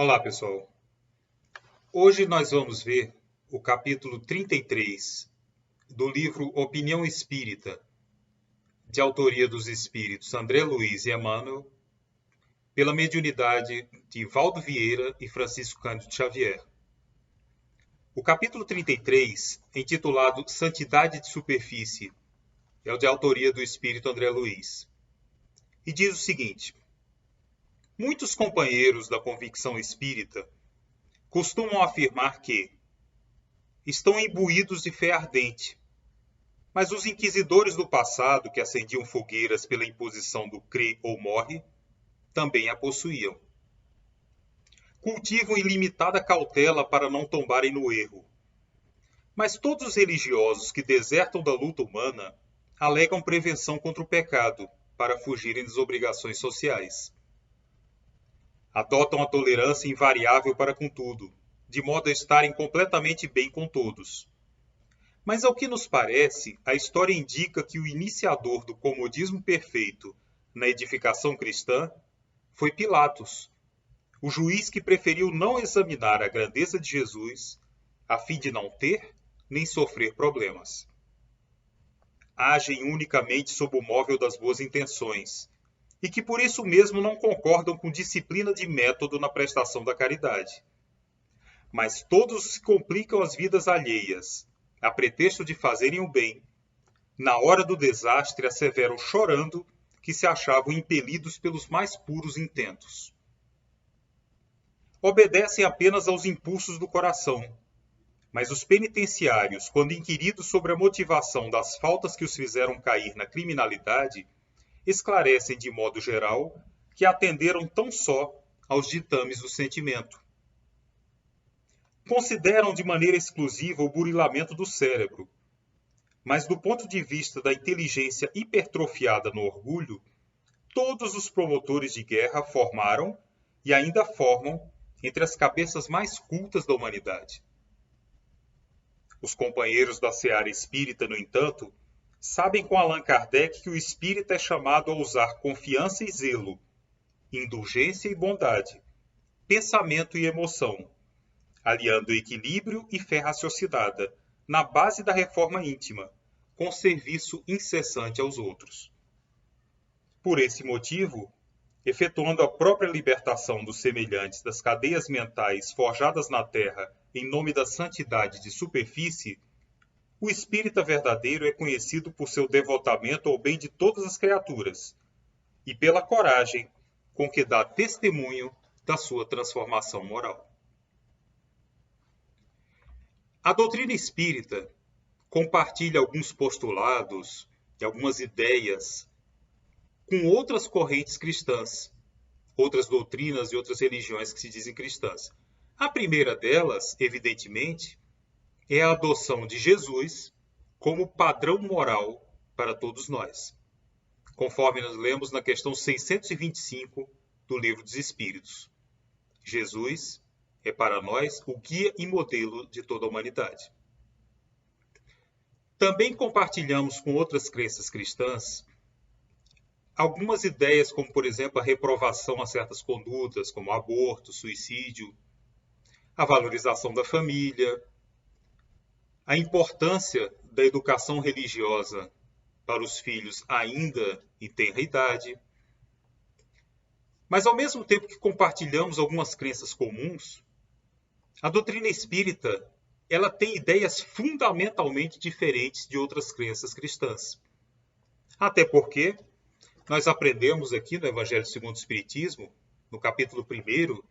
Olá, pessoal. Hoje nós vamos ver o capítulo 33 do livro Opinião Espírita, de autoria dos espíritos André Luiz e Emmanuel, pela mediunidade de Valdo Vieira e Francisco Cândido Xavier. O capítulo 33, intitulado Santidade de Superfície, é o de autoria do espírito André Luiz. E diz o seguinte: muitos companheiros da convicção espírita costumam afirmar que estão imbuídos de fé ardente, mas os inquisidores do passado, que acendiam fogueiras pela imposição do crê ou morre, também a possuíam. Cultivam ilimitada cautela para não tombarem no erro. Mas todos os religiosos que desertam da luta humana alegam prevenção contra o pecado para fugirem das obrigações sociais. Adotam a tolerância invariável para com tudo, de modo a estarem completamente bem com todos. Mas ao que nos parece, a história indica que o iniciador do comodismo perfeito na edificação cristã foi Pilatos, o juiz que preferiu não examinar a grandeza de Jesus, a fim de não ter nem sofrer problemas. Agem unicamente sob o móvel das boas intenções, e que por isso mesmo não concordam com disciplina de método na prestação da caridade. Mas todos os que complicam as vidas alheias, a pretexto de fazerem o bem, na hora do desastre asseveram chorando que se achavam impelidos pelos mais puros intentos. Obedecem apenas aos impulsos do coração, mas os penitenciários, quando inquiridos sobre a motivação das faltas que os fizeram cair na criminalidade, esclarecem de modo geral que atenderam tão só aos ditames do sentimento. Consideram de maneira exclusiva o burilamento do cérebro, mas do ponto de vista da inteligência hipertrofiada no orgulho, todos os promotores de guerra formaram e ainda formam entre as cabeças mais cultas da humanidade. Os companheiros da seara espírita, no entanto, sabem com Allan Kardec que o espírita é chamado a usar confiança e zelo, indulgência e bondade, pensamento e emoção, aliando equilíbrio e fé raciocinada, na base da reforma íntima, com serviço incessante aos outros. Por esse motivo, efetuando a própria libertação dos semelhantes das cadeias mentais forjadas na terra em nome da santidade de superfície, o espírita verdadeiro é conhecido por seu devotamento ao bem de todas as criaturas e pela coragem com que dá testemunho da sua transformação moral. A doutrina espírita compartilha alguns postulados e algumas ideias com outras correntes cristãs, outras doutrinas e outras religiões que se dizem cristãs. A primeira delas, evidentemente, é a adoção de Jesus como padrão moral para todos nós, conforme nós lemos na questão 625 do Livro dos Espíritos. Jesus é para nós o guia e modelo de toda a humanidade. Também compartilhamos com outras crenças cristãs algumas ideias, como por exemplo a reprovação a certas condutas, como aborto, suicídio, a valorização da família, a importância da educação religiosa para os filhos ainda em tenra idade. Mas ao mesmo tempo que compartilhamos algumas crenças comuns, a doutrina espírita ela tem ideias fundamentalmente diferentes de outras crenças cristãs. Até porque nós aprendemos aqui no Evangelho segundo o Espiritismo, no capítulo 1,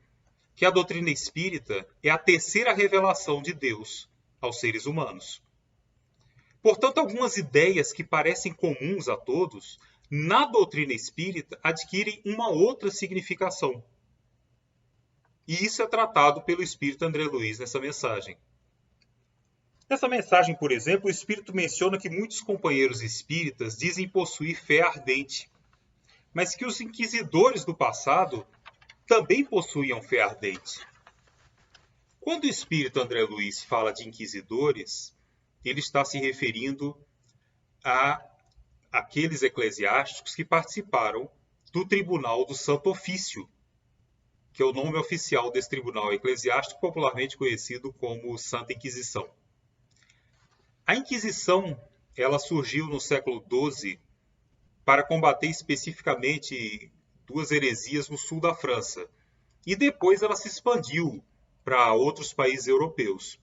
que a doutrina espírita é a terceira revelação de Deus aos seres humanos. Portanto, algumas ideias que parecem comuns a todos, na doutrina espírita, adquirem uma outra significação. E isso é tratado pelo espírito André Luiz nessa mensagem. Nessa mensagem, por exemplo, o espírito menciona que muitos companheiros espíritas dizem possuir fé ardente, mas que os inquisidores do passado também possuíam fé ardente. Quando o espírito André Luiz fala de inquisidores, ele está se referindo a aqueles eclesiásticos que participaram do Tribunal do Santo Ofício, que é o nome oficial desse tribunal eclesiástico, popularmente conhecido como Santa Inquisição. A Inquisição, ela surgiu no século XII para combater especificamente duas heresias no sul da França. E depois ela se expandiu para outros países europeus.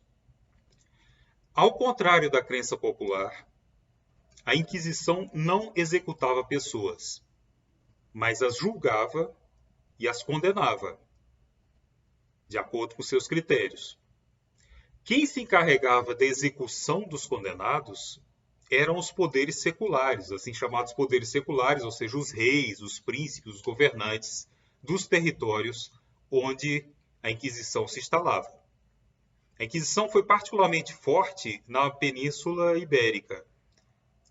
Ao contrário da crença popular, a Inquisição não executava pessoas, mas as julgava e as condenava, de acordo com seus critérios. Quem se encarregava da execução dos condenados eram os poderes seculares, assim chamados poderes seculares, ou seja, os reis, os príncipes, os governantes dos territórios onde a Inquisição se instalava. A Inquisição foi particularmente forte na Península Ibérica,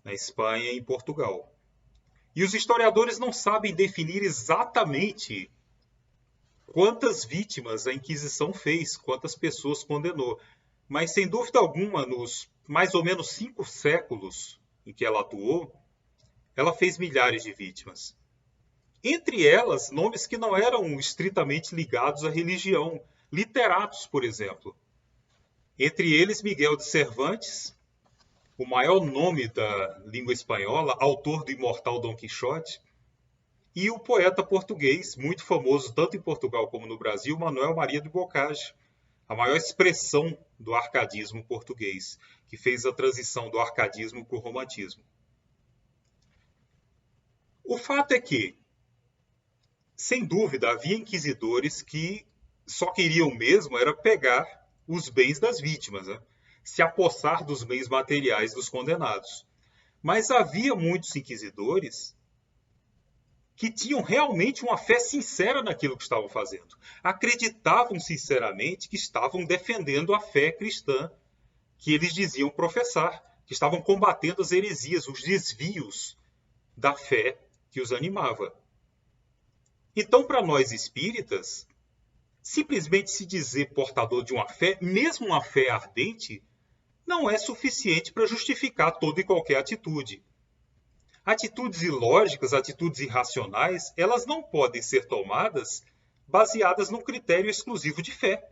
na Espanha e em Portugal. E os historiadores não sabem definir exatamente quantas vítimas a Inquisição fez, quantas pessoas condenou. Mas, sem dúvida alguma, nos mais ou menos 5 séculos em que ela atuou, ela fez milhares de vítimas. Entre elas, nomes que não eram estritamente ligados à religião, literatos, por exemplo. Entre eles, Miguel de Cervantes, o maior nome da língua espanhola, autor do imortal Dom Quixote, e o poeta português, muito famoso tanto em Portugal como no Brasil, Manuel Maria de Bocage, a maior expressão do arcadismo português, que fez a transição do arcadismo para o romantismo. O fato é que, sem dúvida, havia inquisidores que só queriam mesmo era pegar os bens das vítimas, né? Se apossar dos bens materiais dos condenados. Mas havia muitos inquisidores que tinham realmente uma fé sincera naquilo que estavam fazendo. Acreditavam sinceramente que estavam defendendo a fé cristã que eles diziam professar, que estavam combatendo as heresias, os desvios da fé que os animava. Então, para nós espíritas, simplesmente se dizer portador de uma fé, mesmo uma fé ardente, não é suficiente para justificar toda e qualquer atitude. Atitudes ilógicas, atitudes irracionais, elas não podem ser tomadas baseadas num critério exclusivo de fé.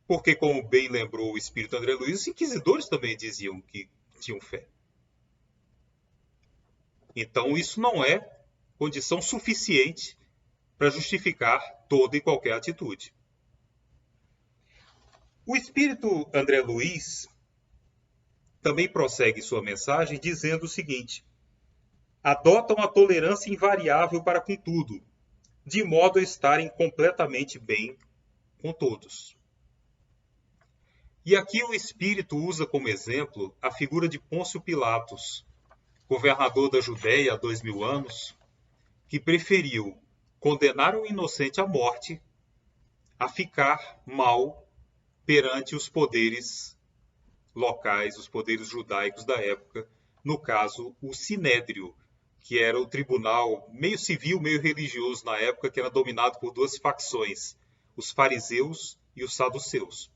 Porque, como bem lembrou o espírito André Luiz, os inquisidores também diziam que tinham fé. Então, isso não é condição suficiente para justificar toda e qualquer atitude. O espírito André Luiz também prossegue sua mensagem dizendo o seguinte: adotam a tolerância invariável para com tudo, de modo a estarem completamente bem com todos. E aqui o espírito usa como exemplo a figura de Pôncio Pilatos, governador da Judéia há 2000 anos, que preferiu condenar um inocente à morte a ficar mal perante os poderes locais, os poderes judaicos da época, no caso, o Sinédrio, que era o tribunal meio civil, meio religioso na época, que era dominado por duas facções, os fariseus e os saduceus.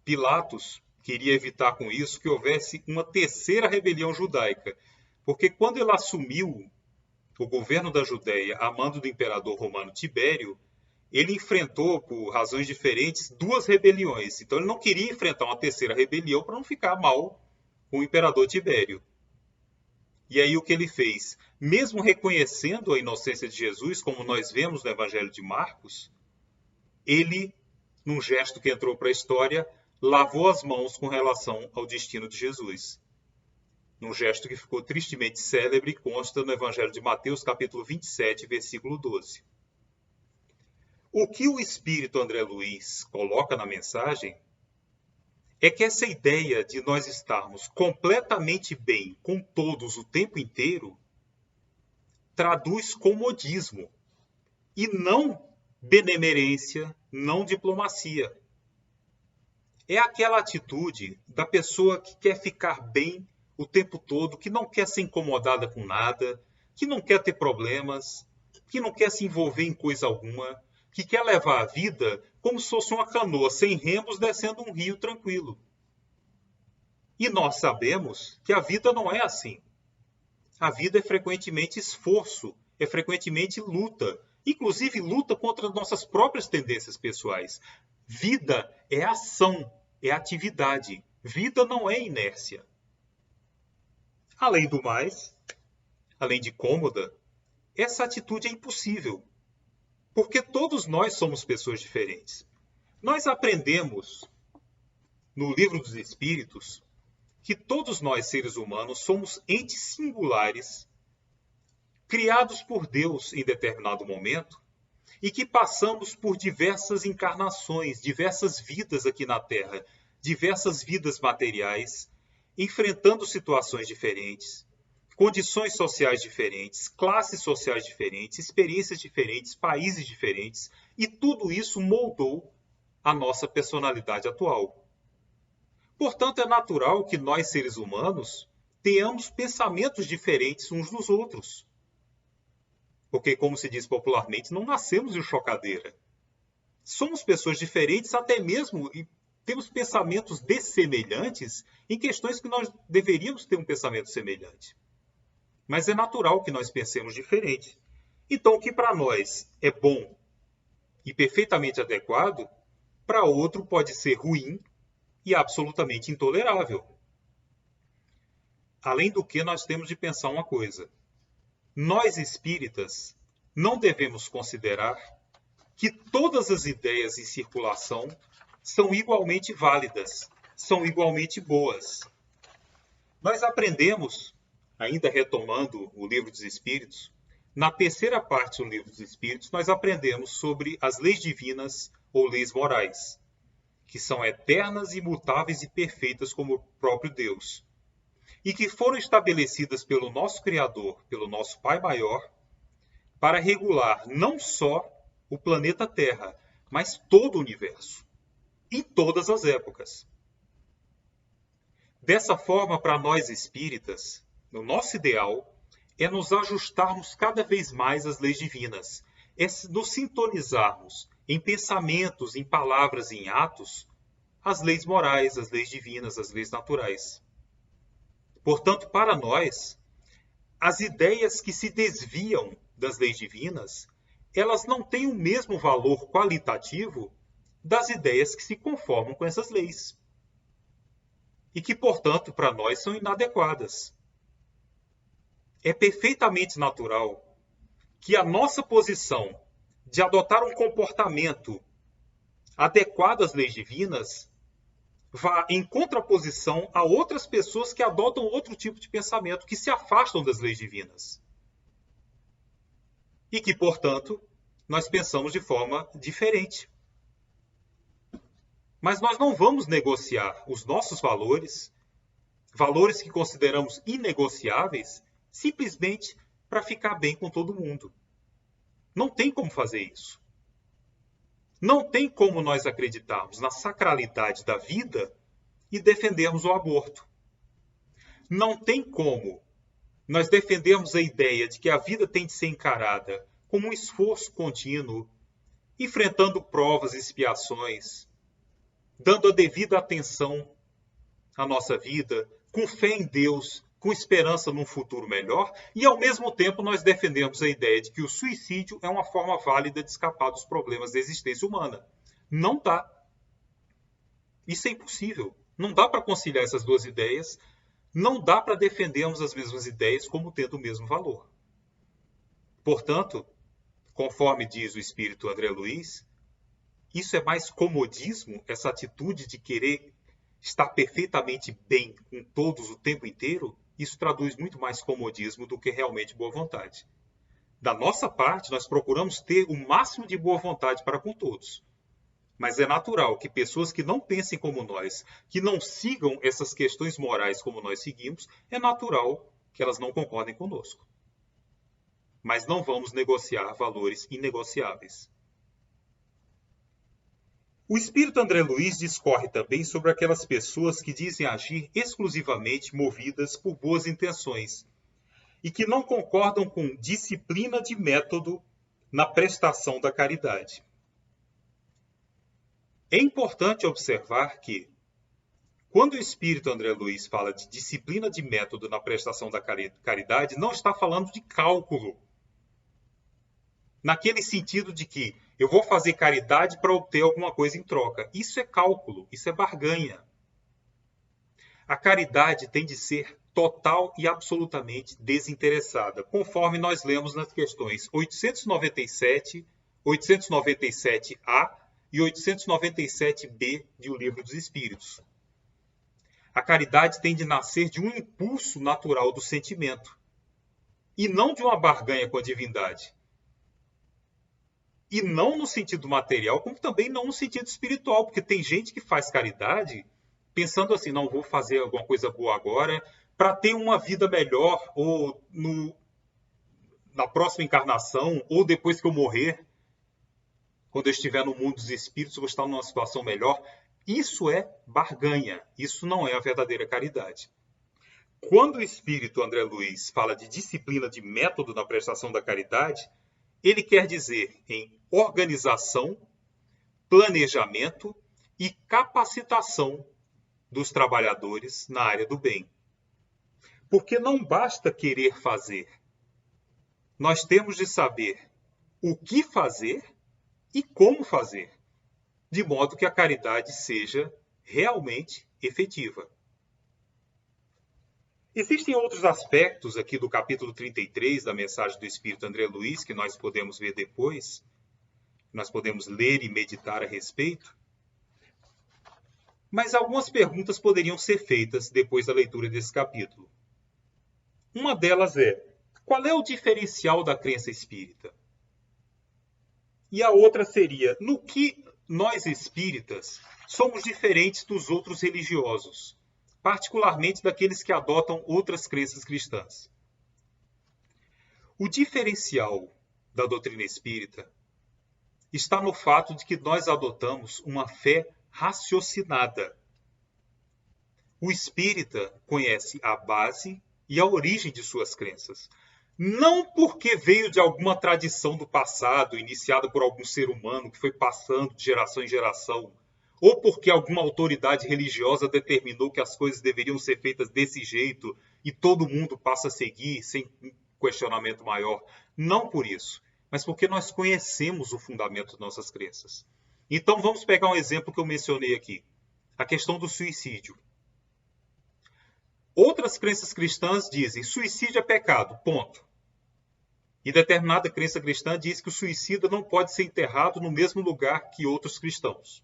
Pilatos queria evitar com isso que houvesse uma terceira rebelião judaica, porque quando ele assumiu o governo da Judéia a mando do imperador romano Tibério, ele enfrentou, por razões diferentes, 2 rebeliões. Então ele não queria enfrentar uma terceira rebelião para não ficar mal com o imperador Tibério. E aí o que ele fez? Mesmo reconhecendo a inocência de Jesus, como nós vemos no Evangelho de Marcos, ele, num gesto que entrou para a história, lavou as mãos com relação ao destino de Jesus. Num gesto que ficou tristemente célebre, consta no Evangelho de Mateus, capítulo 27, versículo 12. O que o espírito André Luiz coloca na mensagem é que essa ideia de nós estarmos completamente bem com todos o tempo inteiro traduz comodismo e não benemerência, não diplomacia. É aquela atitude da pessoa que quer ficar bem o tempo todo, que não quer ser incomodada com nada, que não quer ter problemas, que não quer se envolver em coisa alguma, que quer levar a vida como se fosse uma canoa sem remos descendo um rio tranquilo. E nós sabemos que a vida não é assim. A vida é frequentemente esforço, é frequentemente luta, Inclusive, luta contra nossas próprias tendências pessoais. Vida é ação, é atividade. Vida não é inércia. Além do mais, além de cômoda, essa atitude é impossível. Porque todos nós somos pessoas diferentes. Nós aprendemos no Livro dos Espíritos que todos nós, seres humanos, somos entes singulares, criados por Deus em determinado momento, e que passamos por diversas encarnações, diversas vidas aqui na Terra, diversas vidas materiais, enfrentando situações diferentes, condições sociais diferentes, classes sociais diferentes, experiências diferentes, países diferentes, e tudo isso moldou a nossa personalidade atual. Portanto, é natural que nós, seres humanos, tenhamos pensamentos diferentes uns dos outros. Porque, como se diz popularmente, não nascemos de chocadeira. Somos pessoas diferentes, até mesmo, e temos pensamentos dessemelhantes em questões que nós deveríamos ter um pensamento semelhante. Mas é natural que nós pensemos diferente. Então, o que para nós é bom e perfeitamente adequado, para outro pode ser ruim e absolutamente intolerável. Além do que, nós temos de pensar uma coisa. Nós espíritas não devemos considerar que todas as ideias em circulação são igualmente válidas, são igualmente boas. Nós aprendemos, ainda retomando o Livro dos Espíritos, na terceira parte do Livro dos Espíritos, nós aprendemos sobre as leis divinas ou leis morais, que são eternas, imutáveis e perfeitas como o próprio Deus, e que foram estabelecidas pelo nosso Criador, pelo nosso Pai Maior, para regular não só o planeta Terra, mas todo o universo, em todas as épocas. Dessa forma, para nós espíritas, o nosso ideal é nos ajustarmos cada vez mais às leis divinas, é nos sintonizarmos em pensamentos, em palavras e em atos, as leis morais, as leis divinas, as leis naturais. Portanto, para nós, as ideias que se desviam das leis divinas, elas não têm o mesmo valor qualitativo das ideias que se conformam com essas leis. E que, portanto, para nós são inadequadas. É perfeitamente natural que a nossa posição de adotar um comportamento adequado às leis divinas vá em contraposição a outras pessoas que adotam outro tipo de pensamento, que se afastam das leis divinas. E que, portanto, nós pensamos de forma diferente. Mas nós não vamos negociar os nossos valores, valores que consideramos inegociáveis, simplesmente para ficar bem com todo mundo. Não tem como fazer isso. Não tem como nós acreditarmos na sacralidade da vida e defendermos o aborto. Não tem como nós defendermos a ideia de que a vida tem de ser encarada como um esforço contínuo, enfrentando provas e expiações, dando a devida atenção à nossa vida, com fé em Deus, com esperança num futuro melhor, e ao mesmo tempo nós defendemos a ideia de que o suicídio é uma forma válida de escapar dos problemas da existência humana. Não dá. Isso é impossível. Não dá para conciliar essas duas ideias, não dá para defendermos as mesmas ideias como tendo o mesmo valor. Portanto, conforme diz o espírito André Luiz, isso é mais comodismo, essa atitude de querer estar perfeitamente bem com todos o tempo inteiro, isso traduz muito mais comodismo do que realmente boa vontade. Da nossa parte, nós procuramos ter o máximo de boa vontade para com todos. Mas é natural que pessoas que não pensem como nós, que não sigam essas questões morais como nós seguimos, é natural que elas não concordem conosco. Mas não vamos negociar valores inegociáveis. O espírito André Luiz discorre também sobre aquelas pessoas que dizem agir exclusivamente movidas por boas intenções e que não concordam com disciplina de método na prestação da caridade. É importante observar que, quando o espírito André Luiz fala de disciplina de método na prestação da caridade, não está falando de cálculo. naquele sentido de que eu vou fazer caridade para obter alguma coisa em troca. Isso é cálculo, isso é barganha. A caridade tem de ser total e absolutamente desinteressada, conforme nós lemos nas questões 897, 897A e 897B de O Livro dos Espíritos. A caridade tem de nascer de um impulso natural do sentimento, e não de uma barganha com a divindade. E não no sentido material, como também não no sentido espiritual, porque tem gente que faz caridade pensando assim, não, vou fazer alguma coisa boa agora para ter uma vida melhor, ou na próxima encarnação, ou depois que eu morrer, quando eu estiver no mundo dos espíritos, eu vou estar numa situação melhor. Isso é barganha, isso não é a verdadeira caridade. Quando o espírito André Luiz fala de disciplina de método na prestação da caridade, ele quer dizer em organização, planejamento e capacitação dos trabalhadores na área do bem. Porque não basta querer fazer. Nós temos de saber o que fazer e como fazer, de modo que a caridade seja realmente efetiva. Existem outros aspectos aqui do capítulo 33 da mensagem do Espírito André Luiz, que nós podemos ver depois, nós podemos ler e meditar a respeito, mas algumas perguntas poderiam ser feitas depois da leitura desse capítulo. Uma delas é, qual é o diferencial da crença espírita? E a outra seria, no que nós espíritas somos diferentes dos outros religiosos, particularmente daqueles que adotam outras crenças cristãs. O diferencial da doutrina espírita está no fato de que nós adotamos uma fé raciocinada. O espírita conhece a base e a origem de suas crenças. Não porque veio de alguma tradição do passado, iniciada por algum ser humano que foi passando de geração em geração, ou porque alguma autoridade religiosa determinou que as coisas deveriam ser feitas desse jeito e todo mundo passa a seguir sem questionamento maior. Não por isso, mas porque nós conhecemos o fundamento de nossas crenças. Então vamos pegar um exemplo que eu mencionei aqui, a questão do suicídio. Outras crenças cristãs dizem suicídio é pecado, ponto. E determinada crença cristã diz que o suicida não pode ser enterrado no mesmo lugar que outros cristãos.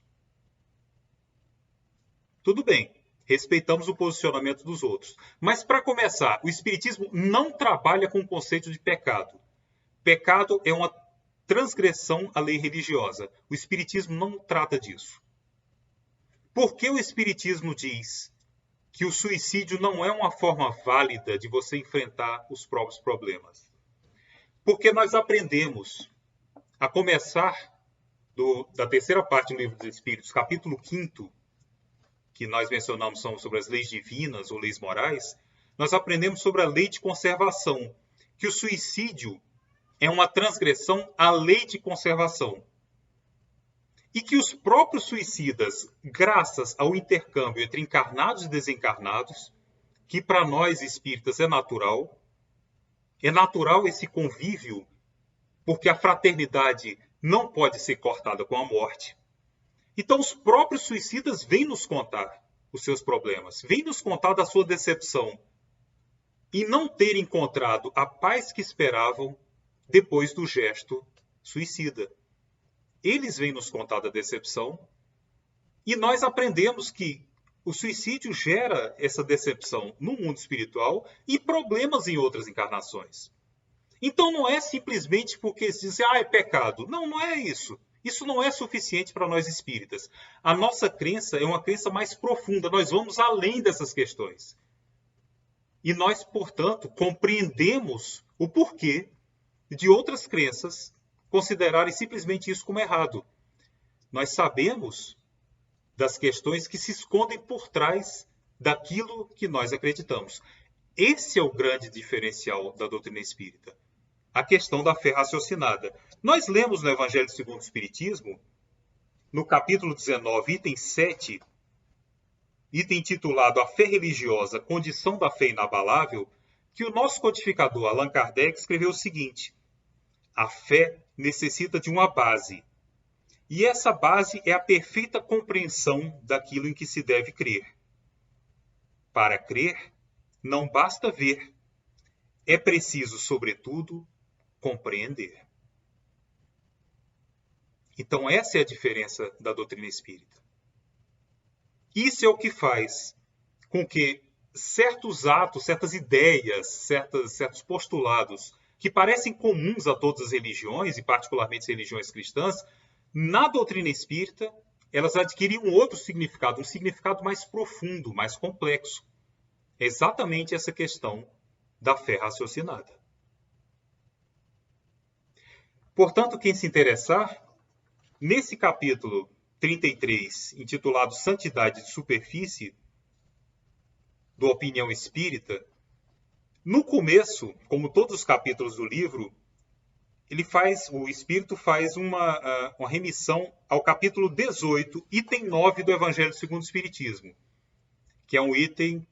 Tudo bem, respeitamos o posicionamento dos outros. Mas para começar, o Espiritismo não trabalha com o conceito de pecado. Pecado é uma transgressão à lei religiosa. O Espiritismo não trata disso. Por que o Espiritismo diz que o suicídio não é uma forma válida de você enfrentar os próprios problemas? Porque nós aprendemos, a começar da terceira parte do Livro dos Espíritos, capítulo 5º, que nós mencionamos são sobre as leis divinas ou leis morais, nós aprendemos sobre a lei de conservação, que o suicídio é uma transgressão à lei de conservação. E que os próprios suicidas, graças ao intercâmbio entre encarnados e desencarnados, que para nós espíritas é natural esse convívio, porque a fraternidade não pode ser cortada com a morte. Então os próprios suicidas vêm nos contar os seus problemas, vêm nos contar da sua decepção e não ter encontrado a paz que esperavam depois do gesto suicida. Eles vêm nos contar da decepção e nós aprendemos que o suicídio gera essa decepção no mundo espiritual e problemas em outras encarnações. Então não é simplesmente porque se diz, é pecado. Não, não é isso. Isso não é suficiente para nós espíritas. A nossa crença é uma crença mais profunda. Nós vamos além dessas questões. E nós, portanto, compreendemos o porquê de outras crenças considerarem simplesmente isso como errado. Nós sabemos das questões que se escondem por trás daquilo que nós acreditamos. Esse é o grande diferencial da doutrina espírita. A questão da fé raciocinada. Nós lemos no Evangelho segundo o Espiritismo, no capítulo 19, item 7, item intitulado A Fé Religiosa, Condição da Fé Inabalável, que o nosso codificador Allan Kardec escreveu o seguinte: a fé necessita de uma base. E essa base é a perfeita compreensão daquilo em que se deve crer. Para crer, não basta ver, é preciso, sobretudo, compreender. Então, essa é a diferença da doutrina espírita. Isso é o que faz com que certos atos, certas ideias, certos postulados que parecem comuns a todas as religiões, e particularmente as religiões cristãs, na doutrina espírita, elas adquirem um outro significado, um significado mais profundo, mais complexo. É exatamente essa questão da fé raciocinada. Portanto, quem se interessar, nesse capítulo 33, intitulado Santidade de Superfície, do Opinião Espírita, no começo, como todos os capítulos do livro, o Espírito faz uma remissão ao capítulo 18, item 9 do Evangelho segundo o Espiritismo, que é um item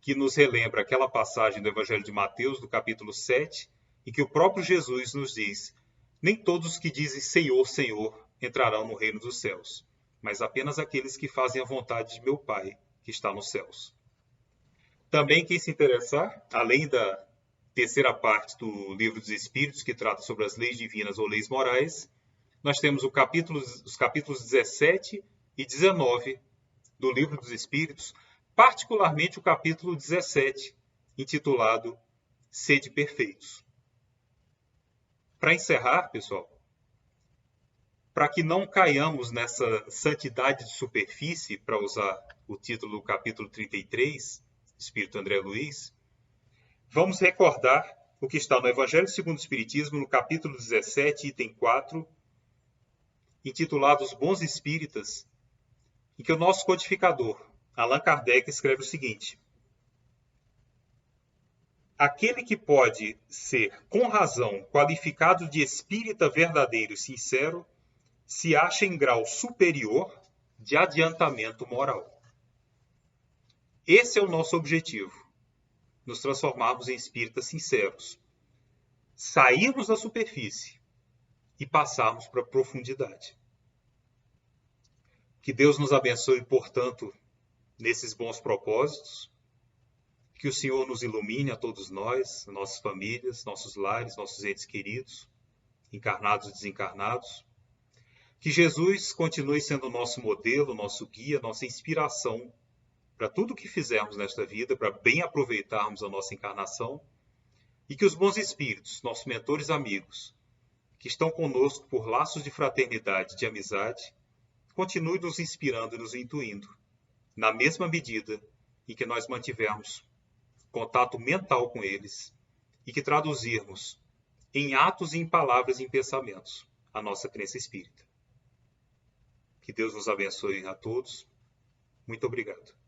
que nos relembra aquela passagem do Evangelho de Mateus, do capítulo 7, em que o próprio Jesus nos diz: nem todos os que dizem Senhor, Senhor entrarão no reino dos céus, mas apenas aqueles que fazem a vontade de meu Pai, que está nos céus. Também, quem se interessar, além da terceira parte do Livro dos Espíritos, que trata sobre as leis divinas ou leis morais, nós temos os capítulos 17 e 19 do Livro dos Espíritos, particularmente o capítulo 17, intitulado Sede Perfeitos. Para encerrar, pessoal, para que não caiamos nessa santidade de superfície, para usar o título do capítulo 33, Espírito André Luiz, vamos recordar o que está no Evangelho segundo o Espiritismo, no capítulo 17, item 4, intitulado Os Bons Espíritas, em que o nosso codificador, Allan Kardec, escreve o seguinte: aquele que pode ser, com razão, qualificado de espírita verdadeiro e sincero, se acha em grau superior de adiantamento moral. Esse é o nosso objetivo, nos transformarmos em espíritas sinceros, sairmos da superfície e passarmos para a profundidade. Que Deus nos abençoe, portanto, nesses bons propósitos, que o Senhor nos ilumine a todos nós, nossas famílias, nossos lares, nossos entes queridos, encarnados e desencarnados. Que Jesus continue sendo o nosso modelo, nosso guia, nossa inspiração para tudo o que fizermos nesta vida, para bem aproveitarmos a nossa encarnação. E que os bons espíritos, nossos mentores amigos, que estão conosco por laços de fraternidade, de amizade, continuem nos inspirando e nos intuindo, na mesma medida em que nós mantivermos contato mental com eles e que traduzirmos em atos, em palavras e em pensamentos a nossa crença espírita. Que Deus nos abençoe a todos. Muito obrigado.